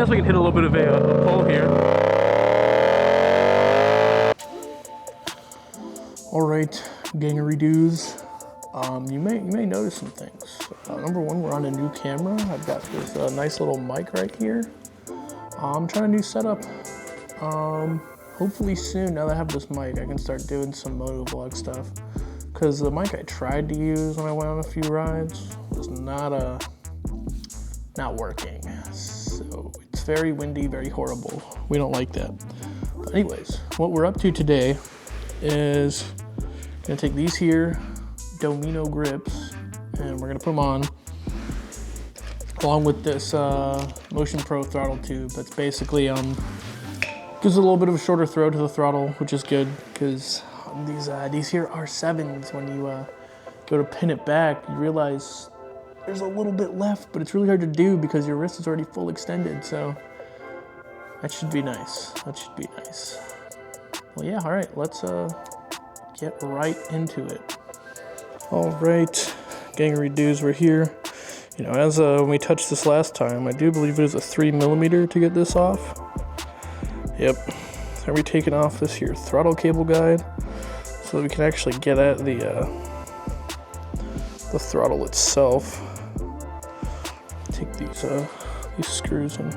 guess we can hit a little bit of a pull here. All right, gangery dudes. You may notice some things. Number one, we're on a new camera. I've got this nice little mic right here. I'm trying a new setup. Hopefully soon, now that I have this mic, I can start doing some motovlog stuff. Because the mic I tried to use when I went on a few rides was not working. So it's very windy, very horrible. We don't like that. But anyways, what we're up to today is gonna take these here Domino grips and we're gonna put them on along with this Motion Pro throttle tube. That's basically gives a little bit of a shorter throw to the throttle, which is good because these here R7s, when you go to pin it back, you realize there's a little bit left, but it's really hard to do because your wrist is already full extended. So that should be nice. That should be nice. Well, yeah. All right, let's get right into it. All right, gangery dudes, we're here. You know, as when we touched this last time, I do believe it was a 3mm to get this off. Yep. So we're taking off this here throttle cable guide so that we can actually get at the throttle itself. Take these screws and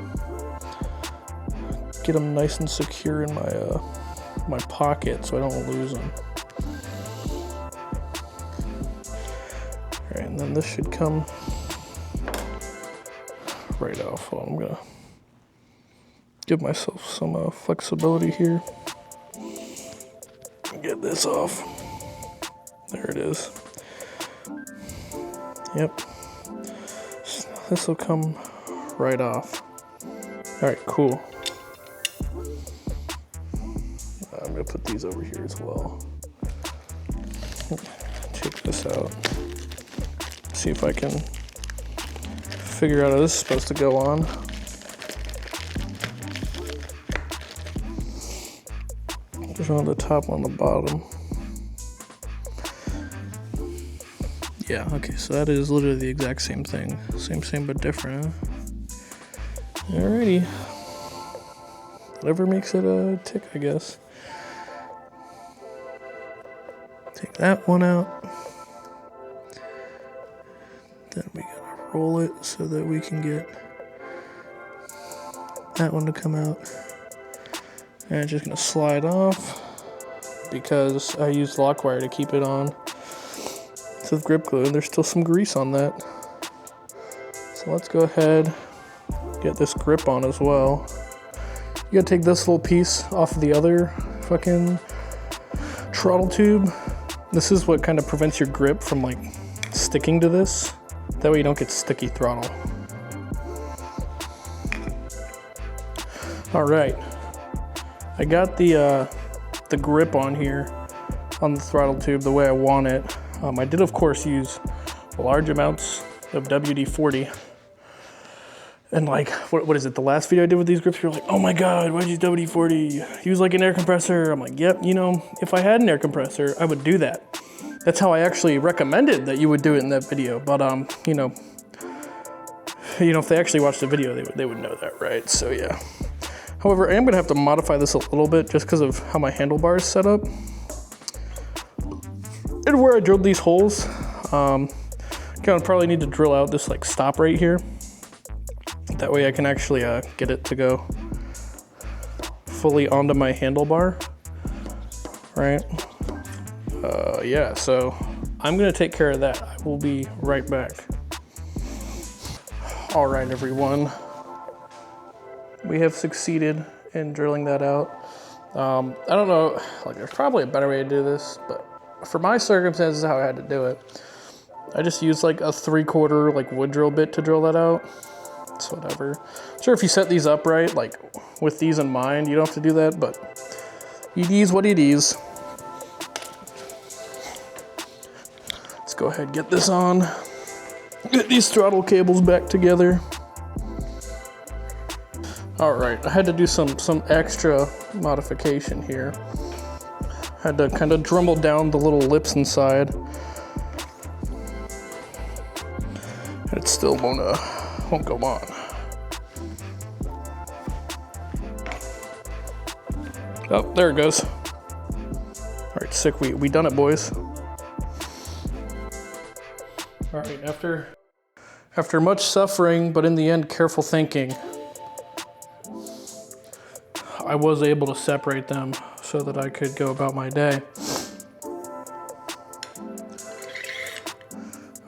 get them nice and secure in my pocket so I don't lose them. All right, and then this should come right off. Well, I'm gonna give myself some flexibility here. Get this off. There it is. Yep. This will come right off. All right, cool. I'm gonna put these over here as well. Check this out. See if I can figure out how this is supposed to go on. There's one on the top, one on the bottom. Yeah, okay, so that is literally the exact same thing. Same, but different, huh? Alrighty. Whatever makes it tick, I guess. Take that one out. Then we gotta roll it so that we can get that one to come out. And it's just gonna slide off because I used lock wire to keep it on. It's with grip glue and there's still some grease on that. So let's go ahead, get this grip on as well. You gotta take this little piece off of the other fucking throttle tube. This is what kind of prevents your grip from like sticking to this. That way you don't get sticky throttle. All right. I got the grip on here on the throttle tube the way I want it. I did of course use large amounts of WD-40. And like, what is it? The last video I did with these grips, you're like, oh my God, why'd you use WD-40? Use like an air compressor. I'm like, yep, you know, if I had an air compressor, I would do that. That's how I actually recommended that you would do it in that video. But you know, if they actually watched the video, they would know that, right? So yeah. However, I am gonna have to modify this a little bit just because of how my handlebar is set up. And where I drilled these holes, gonna probably need to drill out this like stop right here. That way I can actually get it to go fully onto my handlebar, right? Yeah, so I'm gonna take care of that. I will be right back. All right, everyone. We have succeeded in drilling that out. I don't know, like there's probably a better way to do this, but for my circumstances, how I had to do it. I just used like a 3/4 like wood drill bit to drill that out. It's whatever. Sure, if you set these up right, like with these in mind, you don't have to do that, but it is what it is. Let's go ahead and get this on. Get these throttle cables back together. All right, I had to do some extra modification here. Had to kind of dremel down the little lips inside. It still won't go on. Oh, there it goes. All right, sick. We done it, boys. All right, after much suffering, but in the end, careful thinking, I was able to separate them so that I could go about my day.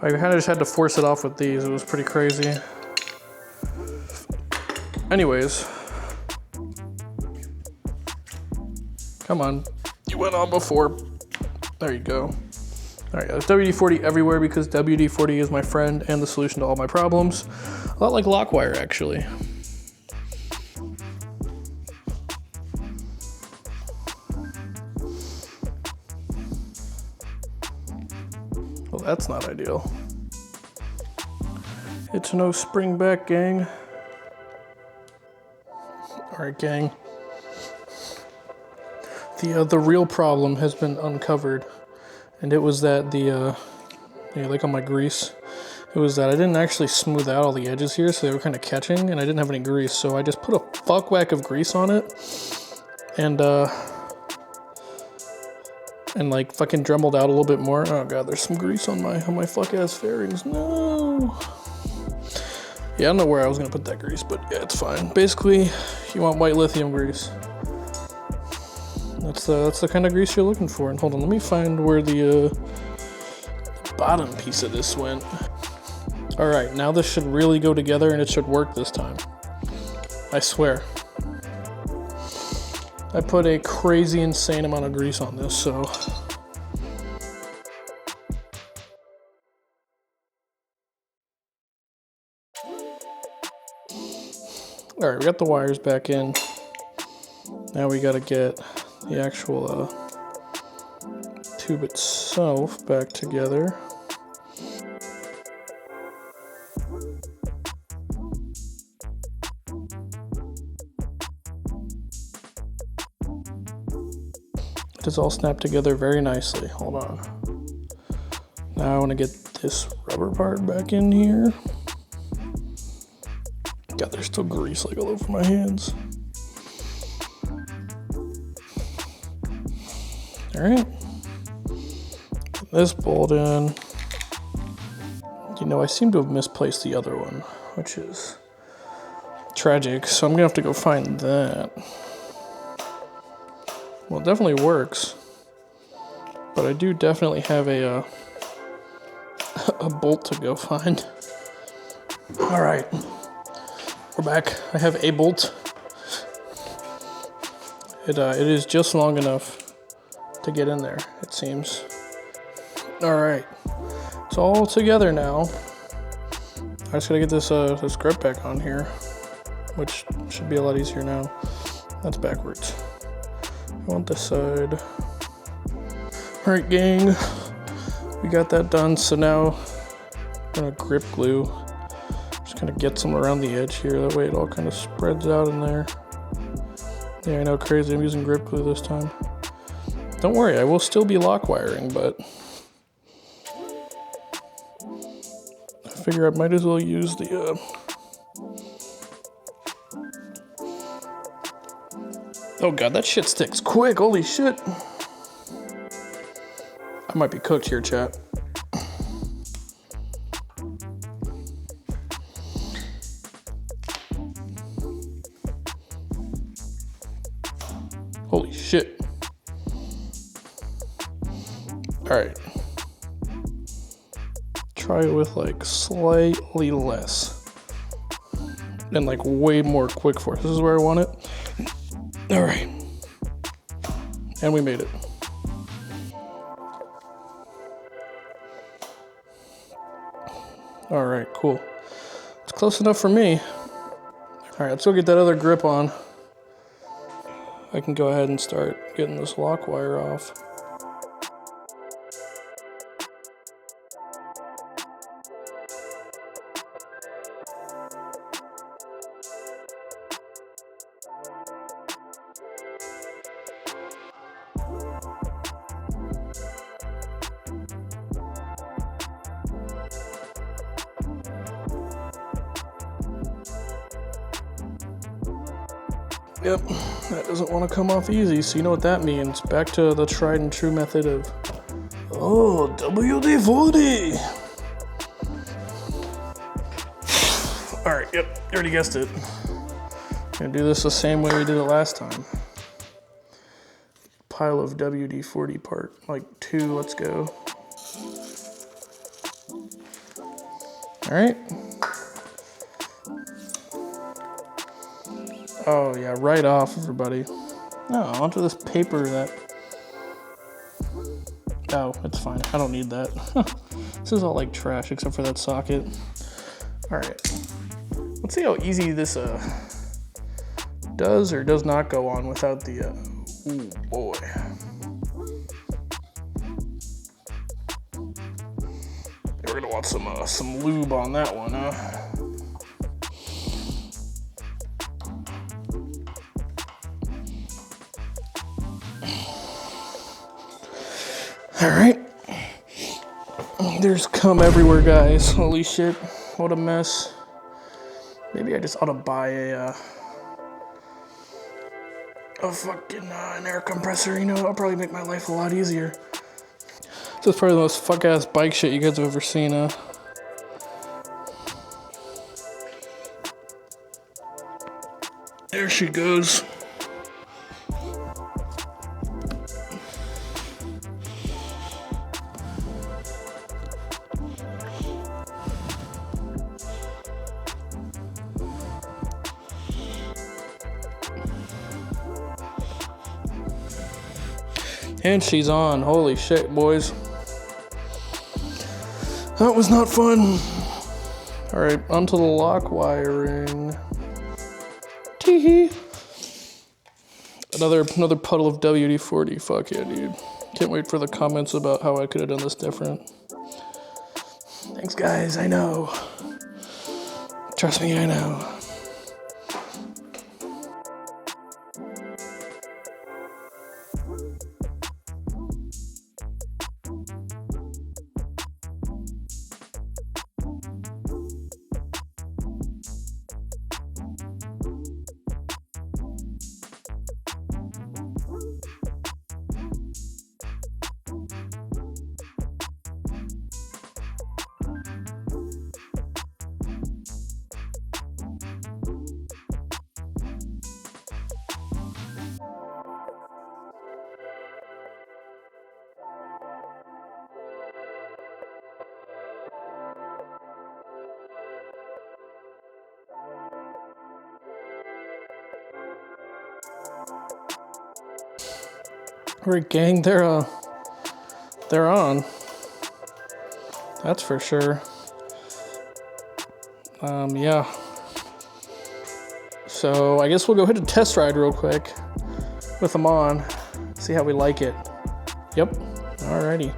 I kind of just had to force it off with these. It was pretty crazy. Anyways. Come on. You went on before. There you go. All right, there's WD-40 everywhere because WD-40 is my friend and the solution to all my problems. A lot like Lockwire, actually. Well, that's not ideal. It's no spring back, gang. All right, gang. The real problem has been uncovered. And it was that like on my grease, it was that I didn't actually smooth out all the edges here, so they were kind of catching, and I didn't have any grease, so I just put a fuck whack of grease on it, and like fucking dremelled out a little bit more. Oh god, there's some grease on my fuck ass fairings. No. Yeah, I don't know where I was gonna put that grease, but yeah, it's fine. Basically, you want white lithium grease. That's the kind of grease you're looking for. And hold on, let me find where the bottom piece of this went. All right, now this should really go together and it should work this time. I swear. I put a crazy insane amount of grease on this, so. All right, we got the wires back in. Now we gotta get the actual tube itself back together. It is all snapped together very nicely. Hold on. Now I want to get this rubber part back in here. God, there's still grease like all over my hands. Alright, put this bolt in. You know, I seem to have misplaced the other one, which is tragic, so I'm gonna have to go find that. Well, it definitely works, but I do definitely have a bolt to go find. Alright, we're back. I have a bolt. It is just long enough to get in there, it seems. All right, it's all together now. I just gotta get this grip back on here, which should be a lot easier now. That's backwards. I want this side. All right, gang, we got that done. So now I'm gonna grip glue. Just gonna get some around the edge here. That way it all kind of spreads out in there. Yeah, I know, crazy. I'm using grip glue this time. Don't worry, I will still be lock wiring, but I figure I might as well use the oh god, that shit sticks quick, holy shit. I might be cooked here, chat. Holy shit. Alright. Try it with like slightly less. And like way more quick force. This is where I want it. Alright. And we made it. Alright, cool. It's close enough for me. Alright, let's go get that other grip on. I can go ahead and start getting this lock wire off. Yep, that doesn't want to come off easy, so you know what that means. Back to the tried and true method of, oh, WD-40. Alright, yep, you already guessed it. Gonna do this the same way we did it last time. Pile of WD-40 part, like 2, let's go. Alright. Oh yeah, right off, everybody. No, onto this paper that... Oh, it's fine. I don't need that. This is all like trash except for that socket. Alright. Let's see how easy this does or does not go on without the... Ooh, boy. We're gonna want some lube on that one, huh? All right. There's cum everywhere, guys. Holy shit. What a mess. Maybe I just ought to buy a fucking an air compressor. You know, it'll probably make my life a lot easier. This is probably the most fuck-ass bike shit you guys have ever seen, huh? There she goes. And she's on. Holy shit, boys. That was not fun. Alright, onto the lock wiring. Tee-hee. Another puddle of WD-40. Fuck yeah, dude. Can't wait for the comments about how I could have done this different. Thanks, guys. I know. Trust me, I know. Alright, gang, they're on. That's for sure. Yeah. So I guess we'll go ahead and test ride real quick with them on. See how we like it. Yep. Alrighty.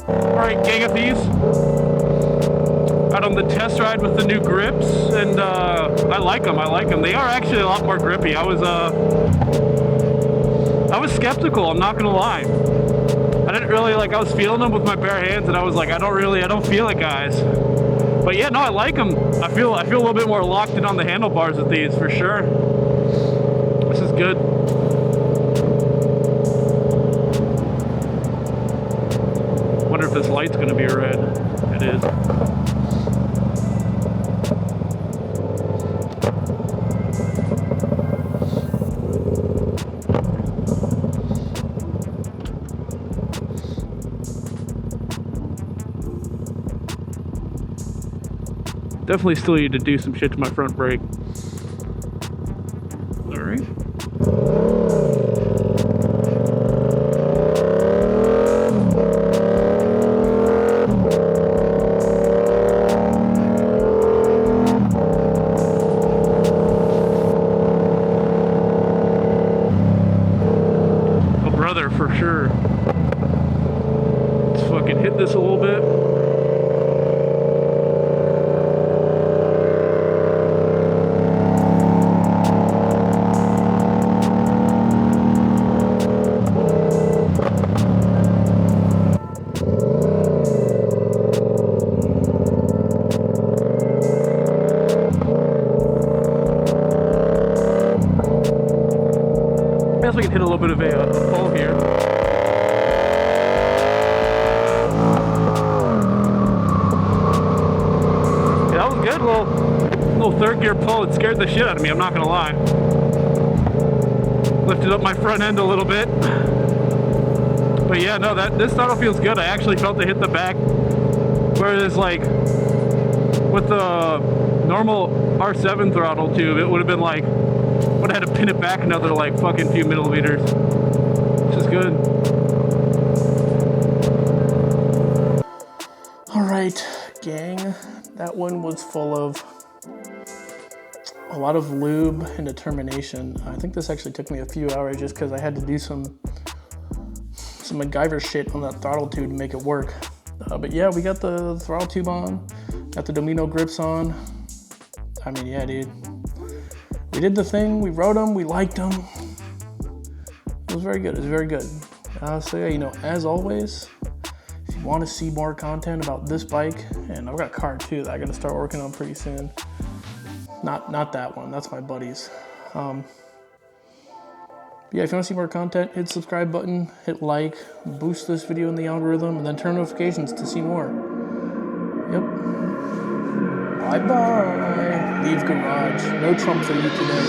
Alright, gang of thieves. Out on the test ride with the new grips, and I like them. They are actually a lot more grippy. I was skeptical, I'm not gonna lie. I didn't really I was feeling them with my bare hands, and I was like, I don't feel it, guys. But yeah, no, I like them. I feel a little bit more locked in on the handlebars with these, for sure. This is good. Wonder if this light's gonna be red. It is. Definitely still need to do some shit to my front brake. All right. Oh, brother, for sure. Let's fucking hit this a little bit. guess we can hit a little bit of a pull here. Yeah, that was good. Little third gear pull. It scared the shit out of me, I'm not gonna lie. Lifted up my front end a little bit. But yeah, no, this throttle feels good. I actually felt it hit the back. Whereas like with the normal R7 throttle tube, it would have been like, would have had to pin it back another like fucking few millimeters, which is good. All right, gang, that one was full of a lot of lube and determination. I think this actually took me a few hours just because I had to do some MacGyver shit on that throttle tube to make it work. But yeah, we got the throttle tube on, got the Domino grips on. I mean, yeah, dude. We did the thing, we rode them, we liked them. It was very good, it was very good. So yeah, you know, as always, if you want to see more content about this bike, and I've got a car too that I'm gonna start working on pretty soon. Not that one, that's my buddy's. Yeah, if you want to see more content, hit the subscribe button, hit like, boost this video in the algorithm, and then turn notifications to see more. Yep. Bye-bye. Leave garage. No Trump for you today.